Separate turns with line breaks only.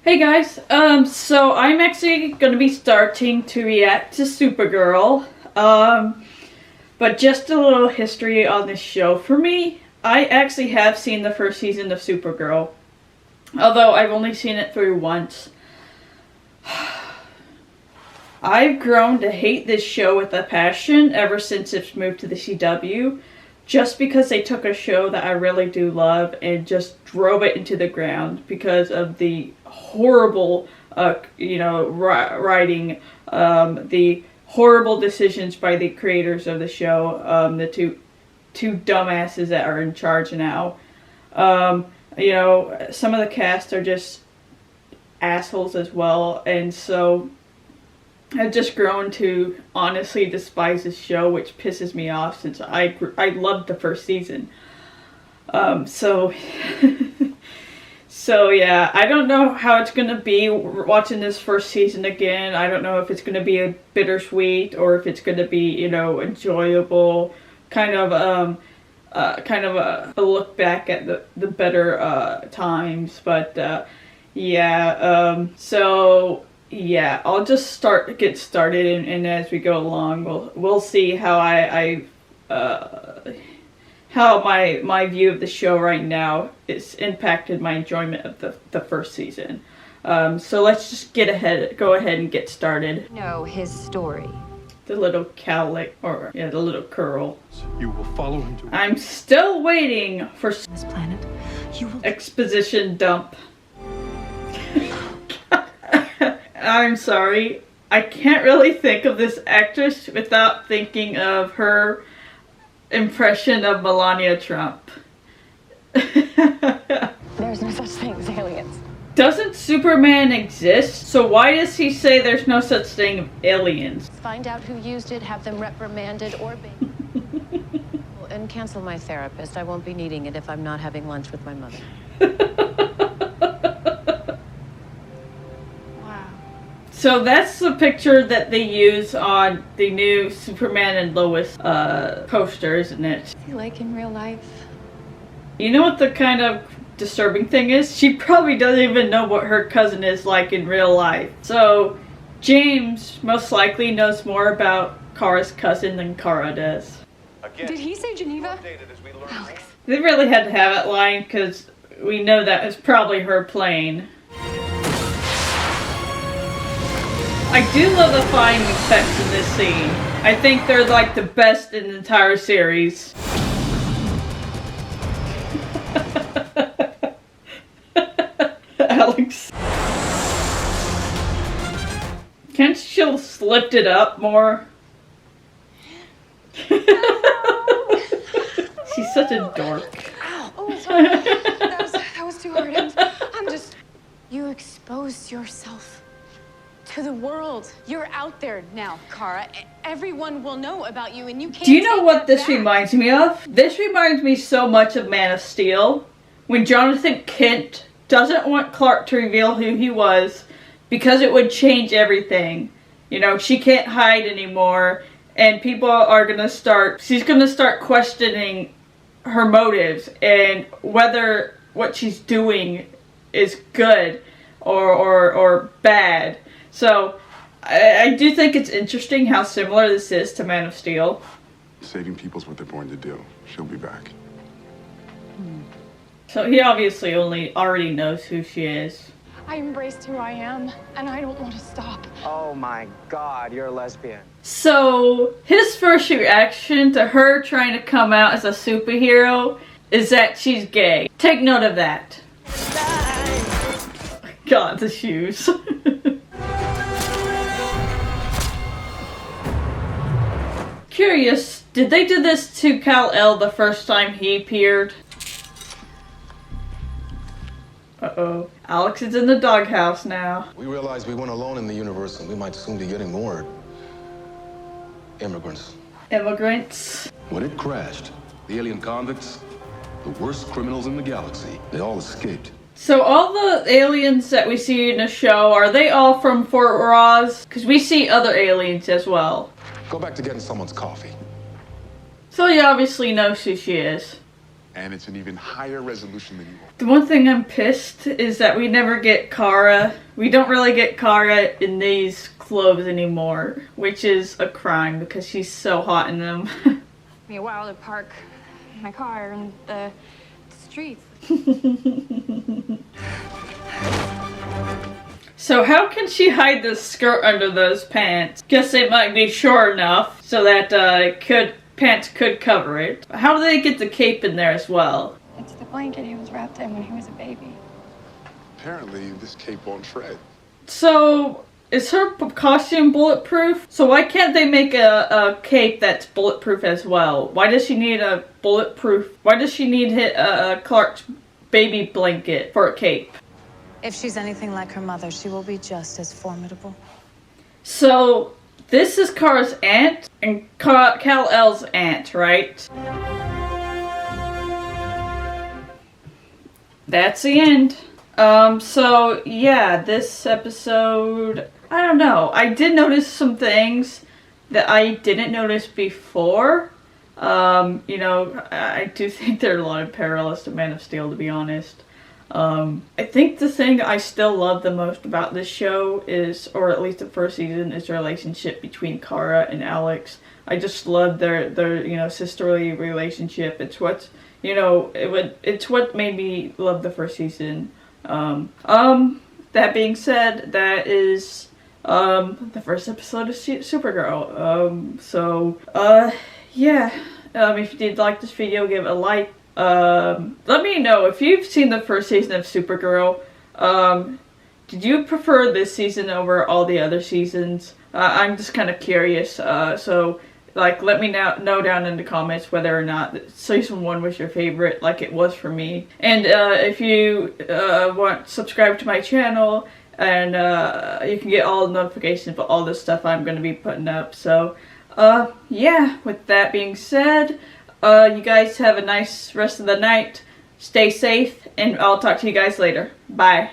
Hey guys, so I'm actually going to be starting to react to Supergirl, but just a little history on this show. For me, I actually have seen the first season of Supergirl, although I've only seen it through once. I've grown to hate this show with a passion ever since it's moved to the CW, just because they took a show that I really do love and just drove it into the ground because of the horrible, writing, the horrible decisions by the creators of the show, the two dumbasses that are in charge now. Some of the cast are just assholes as well, and so I've just grown to honestly despise this show, which pisses me off since I loved the first season. So yeah, I don't know how it's gonna be watching this first season again. I don't know if it's gonna be a bittersweet or if it's gonna be, enjoyable, kind of a look back at the better times. But yeah, I'll just get started, and as we go along, we'll see how how my view of the show right now is impacted my enjoyment of the first season. So let's just go ahead and get started.
Know his story.
The little cowlick, the little curl.
You will follow him to.
I'm still waiting for
This planet, you will.
exposition dump. I'm sorry. I can't really think of this actress without thinking of her impression of Melania Trump.
There's no such thing as aliens.
Doesn't Superman exist? So why does he say there's no such thing as aliens?
Find out who used it, have them reprimanded or banned. And cancel my therapist. I won't be needing it if I'm not having lunch with my mother.
So that's the picture that they use on the new Superman and Lois poster, isn't it?
Is he like in real life?
You know what the kind of disturbing thing is? She probably doesn't even know what her cousin is like in real life. So James most likely knows more about Kara's cousin than Kara does.
Again,
Did he say Geneva?
Alex.
They really had to have that line because we know that it's probably her plane. I do love the flying effects in this scene. I think they're like the best in the entire series. Alex. Can't she lift it up more? She's such a dork.
Ow! Oh, sorry. That was too hard. I'm just. You exposed yourself to the world. You're out there now, Kara. Everyone will know about you, and you can't.
Do you know
take
what
that
this
back.
reminds me of? This reminds me so much of Man of Steel, when Jonathan Kent doesn't want Clark to reveal who he was because it would change everything. She can't hide anymore, and people are gonna she's gonna start questioning her motives and whether what she's doing is good or bad. So, I do think it's interesting how similar this is to Man of Steel.
Saving people's what they're born to do. She'll be back.
So he obviously already knows who she is.
I embraced who I am, and I don't want to stop.
Oh my God, you're a lesbian.
So, his first reaction to her trying to come out as a superhero is that she's gay. Take note of that. God, the shoes. Curious, did they do this to Kal-El the first time he appeared? Uh-oh. Alex is in the doghouse now.
We realized we weren't alone in the universe, and we might soon be getting more immigrants.
Immigrants.
When it crashed, the alien convicts, the worst criminals in the galaxy, they all escaped.
So all the aliens that we see in the show, are they all from Fort Ross? Because we see other aliens as well.
Go back to getting someone's coffee.
So he obviously knows who she is.
and it's an even higher resolution than you want.
The one thing I'm pissed is that we never get Kara. We don't really get Kara in these clothes anymore, which is a crime because she's so hot in them.
Me a while to park my car in the streets.
So how can she hide the skirt under those pants? Guess they might be short enough so that pants could cover it. How do they get the cape in there as well?
It's the blanket he was wrapped in when he was a baby.
Apparently, this cape won't shred.
So is her costume bulletproof? So why can't they make a cape that's bulletproof as well? Why does she need a bulletproof? Why does she need Clark's baby blanket for a cape?
If she's anything like her mother, she will be just as formidable.
So this is Kara's aunt and Kal-El's aunt, right? That's the end. So yeah, this episode, I don't know. I did notice some things that I didn't notice before. You know, I do think there are a lot of parallels to Man of Steel, to be honest. I think the thing I still love the most about this show is, or at least the first season, is the relationship between Kara and Alex. I just love their you know, sisterly relationship. It's what, you know, it's what made me love the first season. That being said, that is the first episode of Supergirl. Yeah. If you did like this video, give it a like. Let me know if you've seen the first season of Supergirl. Did you prefer this season over all the other seasons? I'm just kind of curious. So like, let me know down in the comments whether or not season 1 was your favorite, like it was for me. And if you want, subscribe to my channel, and you can get all the notifications for all the stuff I'm going to be putting up. So yeah, with that being said, you guys have a nice rest of the night. Stay safe, and I'll talk to you guys later. Bye.